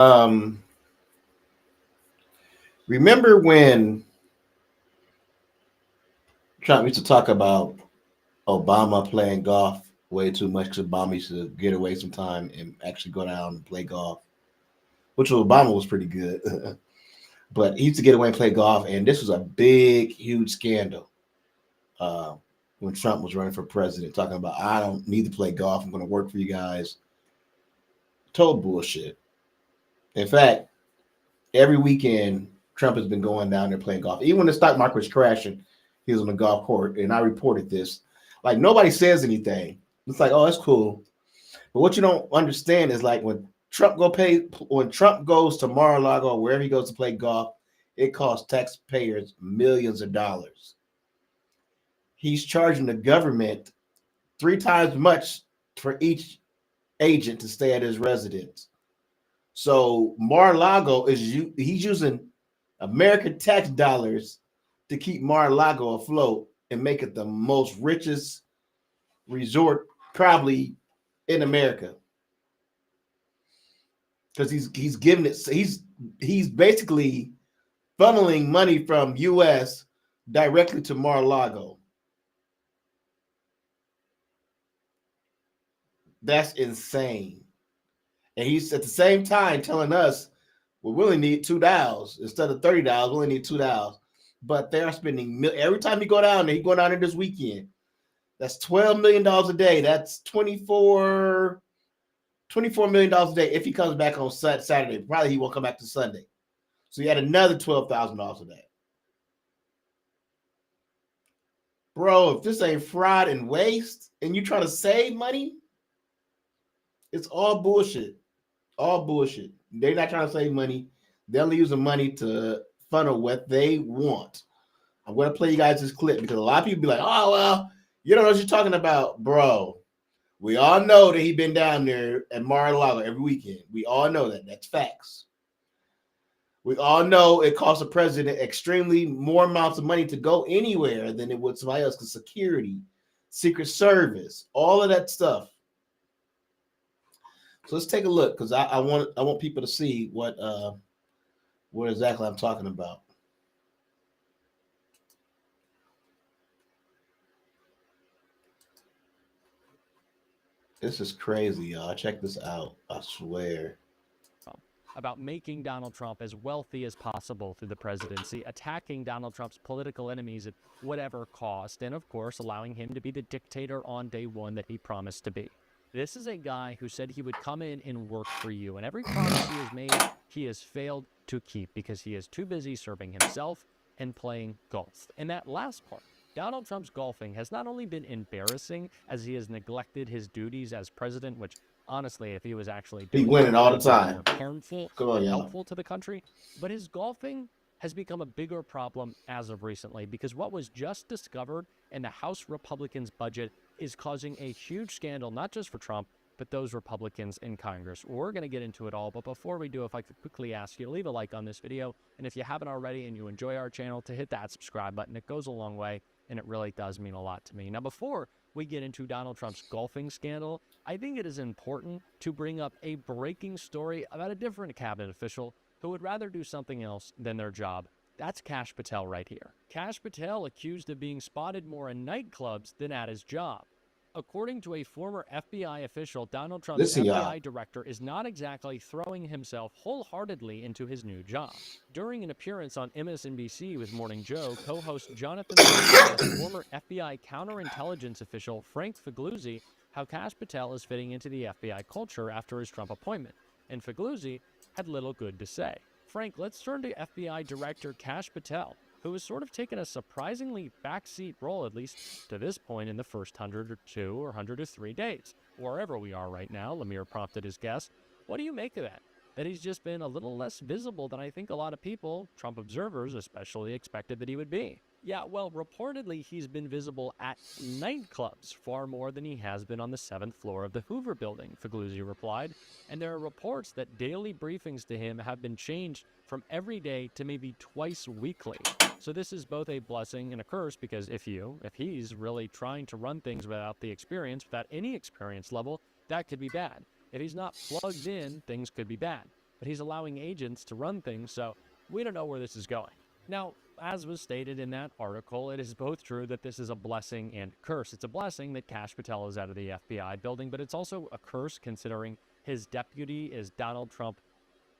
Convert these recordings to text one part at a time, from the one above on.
Um, Remember when Trump used to talk about Obama playing golf way too much because Obama used to get away some time and actually go down and play golf, which Obama was pretty good. But he used to get away and play golf, and this was a big, huge scandal uh, when Trump was running for president, talking about I don't need to play golf. I'm going to work for you guys. Total bullshit. In fact, every weekend Trump has been going down there playing golf. Even when the stock market was crashing, he was on the golf court, and I reported this. Like nobody says anything. It's like, oh, that's cool. But what you don't understand is like when Trump goes to Mar-a-Lago or wherever he goes to play golf, it costs taxpayers millions of dollars. He's charging the government three times much for each agent to stay at his residence. So Mar-a-Lago he's using American tax dollars to keep Mar-a-Lago afloat and make it the most richest resort probably in America. Because he's giving it he's basically funneling money from US directly to Mar-a-Lago. That's insane. And he's at the same time telling us we really need $2 instead of $30. We only need $2. But they're spending every time you go down there, he going down there this weekend. That's $12 million a day. That's $24 million a day if he comes back on Saturday. Probably he won't come back to Sunday. So you had another $12,000 a day. Bro, if this ain't fraud and waste and you trying to save money, it's all bullshit. All bullshit. They're not trying to save money. They're only using money to funnel what they want. I'm going to play you guys this clip because a lot of people be like, oh, well, you don't know what you're talking about. Bro, we all know that he been down there at Mar-a-Lago every weekend. We all know that. That's facts. We all know it costs the president extremely more amounts of money to go anywhere than it would somebody else because security, Secret Service, all of that stuff. So let's take a look because I want people to see what exactly I'm talking about. This is crazy, y'all. Check this out. I swear. About making Donald Trump as wealthy as possible through the presidency, attacking Donald Trump's political enemies at whatever cost, and of course allowing him to be the dictator on day one that he promised to be. This is a guy who said he would come in and work for you, and every promise he has made, he has failed to keep because he is too busy serving himself and playing golf. And that last part, Donald Trump's golfing has not only been embarrassing as he has neglected his duties as president, which honestly, if he was actually doing winning all the time, more harmful and helpful to the country, but his golfing has become a bigger problem as of recently because what was just discovered in the House Republicans' budget is causing a huge scandal, not just for Trump, but those Republicans in Congress. We're going to get into it all, but before we do, if I could quickly ask you to leave a like on this video, and if you haven't already and you enjoy our channel, to hit that subscribe button. It goes a long way, and it really does mean a lot to me. Now, before we get into Donald Trump's golfing scandal, I think it is important to bring up a breaking story about a different cabinet official who would rather do something else than their job. That's Kash Patel right here. Kash Patel accused of being spotted more in nightclubs than at his job. According to a former FBI official, Donald Trump's FBI director is not exactly throwing himself wholeheartedly into his new job. During an appearance on MSNBC with Morning Joe, co-host Jonathan asked former FBI counterintelligence official Frank Figliuzzi how Kash Patel is fitting into the FBI culture after his Trump appointment, and Figliuzzi had little good to say. Frank, let's turn to FBI Director Kash Patel, who has sort of taken a surprisingly backseat role, at least to this point in the first 102 or 103 days. Wherever we are right now, Lemire prompted his guest. What do you make of that? That he's just been a little less visible than I think a lot of people, Trump observers especially, expected that he would be. Yeah, well, reportedly he's been visible at nightclubs far more than he has been on the 7th floor of the Hoover building, Figliuzzi replied. And there are reports that daily briefings to him have been changed from every day to maybe twice weekly. So this is both a blessing and a curse because if he's really trying to run things without the experience, without any experience level, that could be bad. If he's not plugged in, things could be bad. but he's allowing agents to run things, so we don't know where this is going. Now, as was stated in that article, it is both true that this is a blessing and a curse. It's a blessing that Kash Patel is out of the FBI building, but it's also a curse considering his deputy is Donald Trump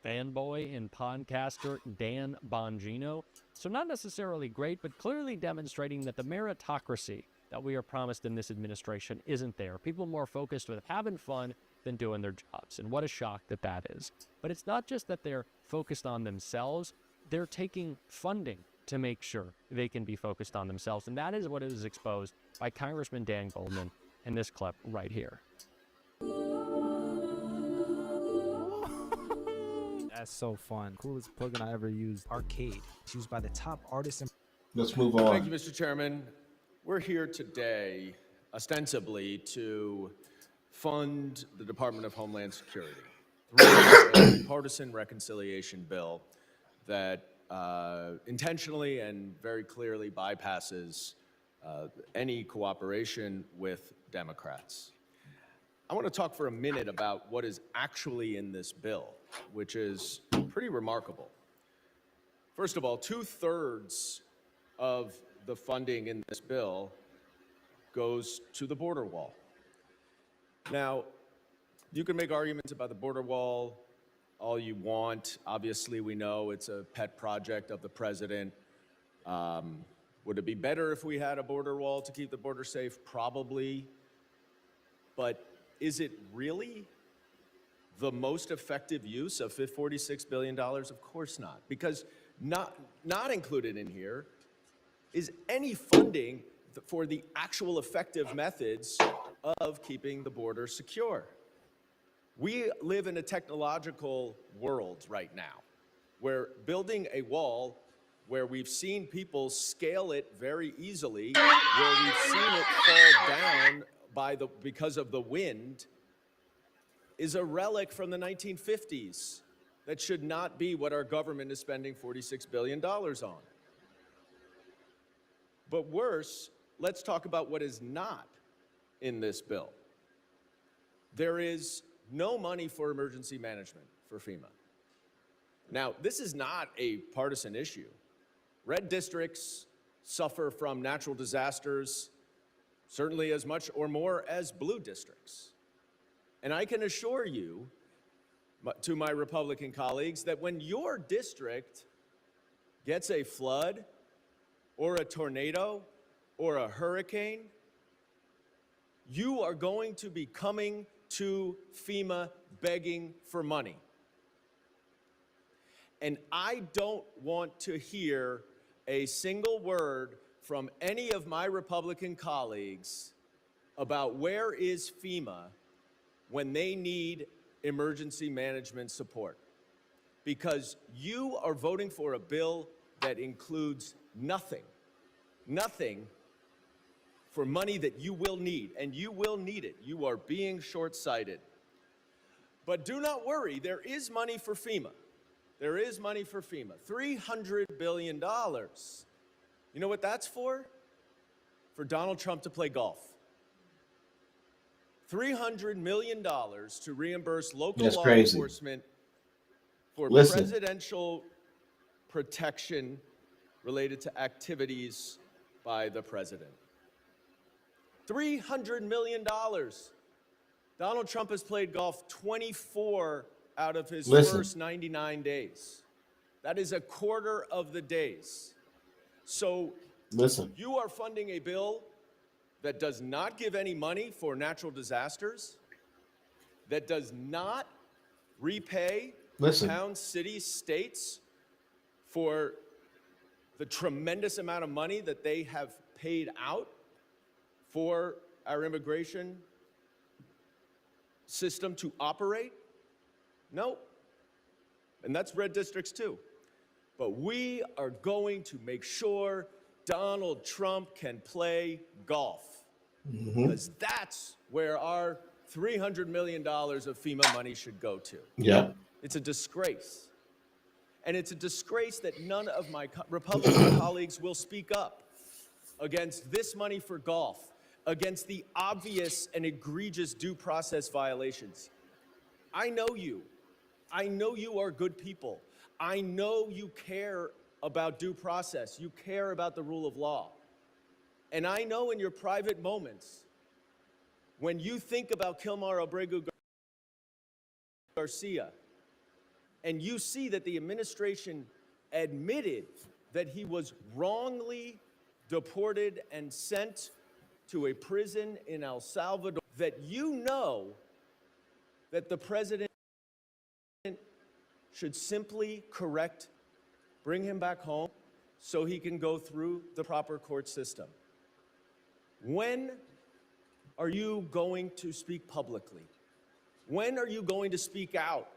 fanboy and podcaster Dan Bongino. So not necessarily great, but clearly demonstrating that the meritocracy that we are promised in this administration isn't there. People more focused with having fun than doing their jobs. And what a shock that that is. But it's not just that they're focused on themselves. They're taking funding to make sure they can be focused on themselves. And that is what is exposed by Congressman Dan Goldman in this clip right here. That's so fun. Coolest plugin I ever used. Arcade. It's used by the top artists. Let's move on. Thank you, Mr. Chairman. We're here today ostensibly to fund the Department of Homeland Security through a partisan reconciliation bill that intentionally and very clearly bypasses any cooperation with Democrats. I want to talk for a minute about what is actually in this bill, which is pretty remarkable. First of all, 2/3 of the funding in this bill goes to the border wall. Now, you can make arguments about the border wall all you want. Obviously, we know it's a pet project of the president. Would it be better if we had a border wall to keep the border safe? Probably. But is it really the most effective use of $46 billion? Of course not. Because not included in here is any funding for the actual effective methods of keeping the border secure. We live in a technological world right now where building a wall where we've seen people scale it very easily, where we've seen it fall down because of the wind, is a relic from the 1950s that should not be what our government is spending $46 billion on. But worse, let's talk about what is not in this bill. There is no money for emergency management for FEMA. Now, this is not a partisan issue. Red districts suffer from natural disasters certainly as much or more as blue districts. And I can assure you, to my Republican colleagues, that when your district gets a flood or a tornado or a hurricane, you are going to be coming to FEMA begging for money. And I don't want to hear a single word from any of my Republican colleagues about where is FEMA when they need emergency management support. Because you are voting for a bill that includes nothing for money that you will need, and you will need it. You are being short-sighted. But do not worry, there is money for FEMA. There is money for FEMA, $300 billion. You know what that's for? For Donald Trump to play golf. $300 million to reimburse local law enforcement for presidential protection related to activities by the president. $300 million. Donald Trump has played golf 24 out of his first 99 days. That is a quarter of the days. So you are funding a bill that does not give any money for natural disasters, that does not repay towns, cities, states for the tremendous amount of money that they have paid out for our immigration system to operate? No. And that's red districts too. But we are going to make sure Donald Trump can play golf. Because that's where our $300 million of FEMA money should go to. Yeah. It's a disgrace. And it's a disgrace that none of my Republican colleagues will speak up against this money for golf, against the obvious and egregious due process violations. I know you. I know you are good people. I know you care about due process. You care about the rule of law. And I know in your private moments, when you think about Kilmar Abrego Garcia, and you see that the administration admitted that he was wrongly deported and sent to a prison in El Salvador, that you know that the president should simply bring him back home so he can go through the proper court system. When are you going to speak publicly? When are you going to speak out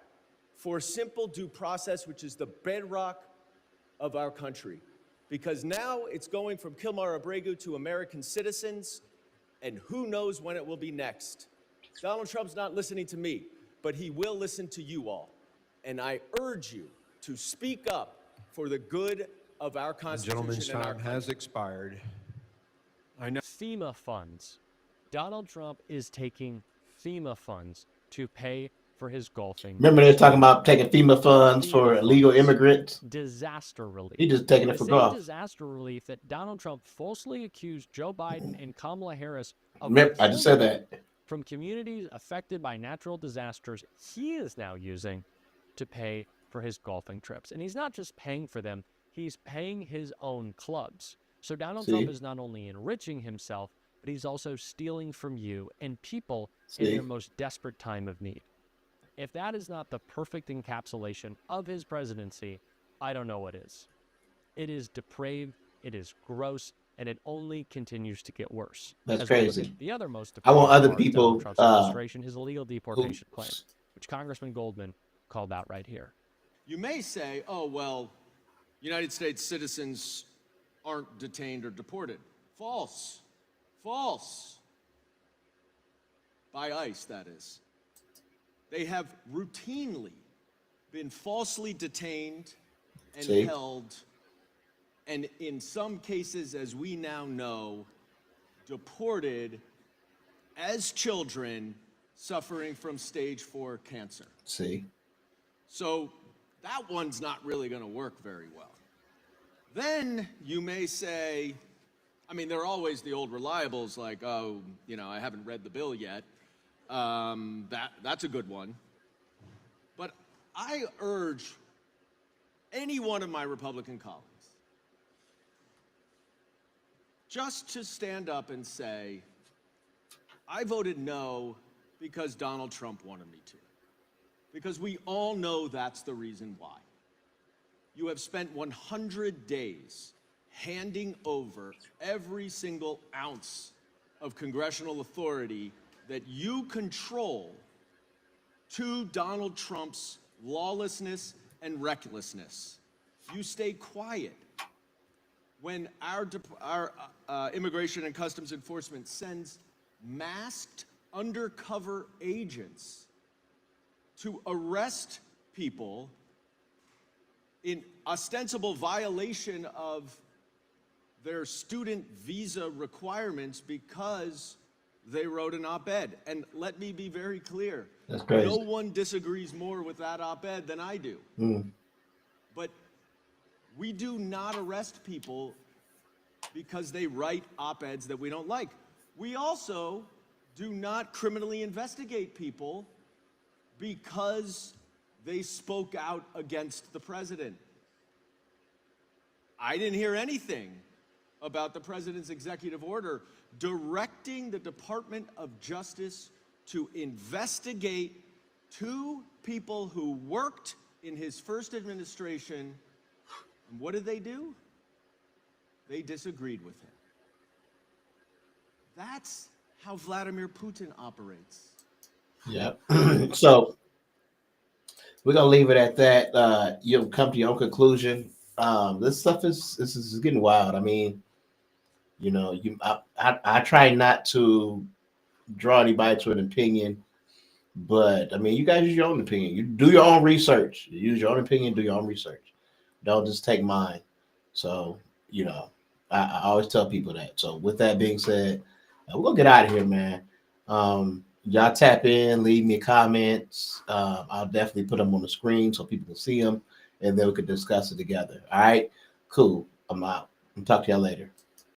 for simple due process, which is the bedrock of our country? Because now it's going from Kilmar Abrego to American citizens, and who knows when it will be next. Donald Trump's not listening to me, but he will listen to you all. And I urge you to speak up for the good of our Constitution. Gentleman's and our time has country. expired. I know. FEMA funds. Donald Trump is taking FEMA funds to pay for his golfing. Remember they're talking about taking FEMA funds for illegal immigrants? Disaster relief. He just taking it The for same golf. disaster relief that Donald Trump falsely accused Joe Biden and Kamala Harris of Remember, I just said withholding that. from communities affected by natural disasters, he is now using to pay for his golfing trips. And he's not just paying for them, he's paying his own clubs. So Donald Trump is not only enriching himself, but he's also stealing from you and people in their most desperate time of need. If that is not the perfect encapsulation of his presidency, I don't know what is. It is depraved, it is gross, and it only continues to get worse. That's As we look crazy. at the other most I want depraved other part of people, Donald Trump's administration, his illegal deportation oops. claim, which Congressman Goldman called out right here. You may say, oh, well, United States citizens aren't detained or deported. False. False. By ICE, that is. They have routinely been falsely detained and held, and in some cases, as we now know, deported as children suffering from stage 4 cancer. So that one's not really going to work very well. Then you may say, I mean, there are always the old reliables like, oh, you know, I haven't read the bill yet. That's a good one. But I urge any one of my Republican colleagues just to stand up and say, I voted no because Donald Trump wanted me to. Because we all know that's the reason why. You have spent 100 days handing over every single ounce of congressional authority that you control to Donald Trump's lawlessness and recklessness. You stay quiet when our Immigration and Customs Enforcement sends masked undercover agents to arrest people in ostensible violation of their student visa requirements because they wrote an op-ed. And let me be very clear. That's crazy. No one disagrees more with that op-ed than I do. But we do not arrest people because they write op-eds that we don't like. We also do not criminally investigate people because they spoke out against the president. I didn't hear anything about the president's executive order directing the Department of Justice to investigate 2 people who worked in his first administration. And what did they do? They disagreed with him. That's how Vladimir Putin operates. Yeah. So we're gonna leave it at that. You'll come to your own conclusion. This stuff is getting wild. I mean, you know, I try not to draw anybody to an opinion, but I mean, you guys use your own opinion. You do your own research. You use your own opinion. Do your own research. Don't just take mine. So you know, I always tell people that. So with that being said, we're gonna get out of here, man. Y'all tap in, leave me comments. I'll definitely put them on the screen so people can see them, and then we could discuss it together. All right, cool. I'm out. I'll talk to y'all later.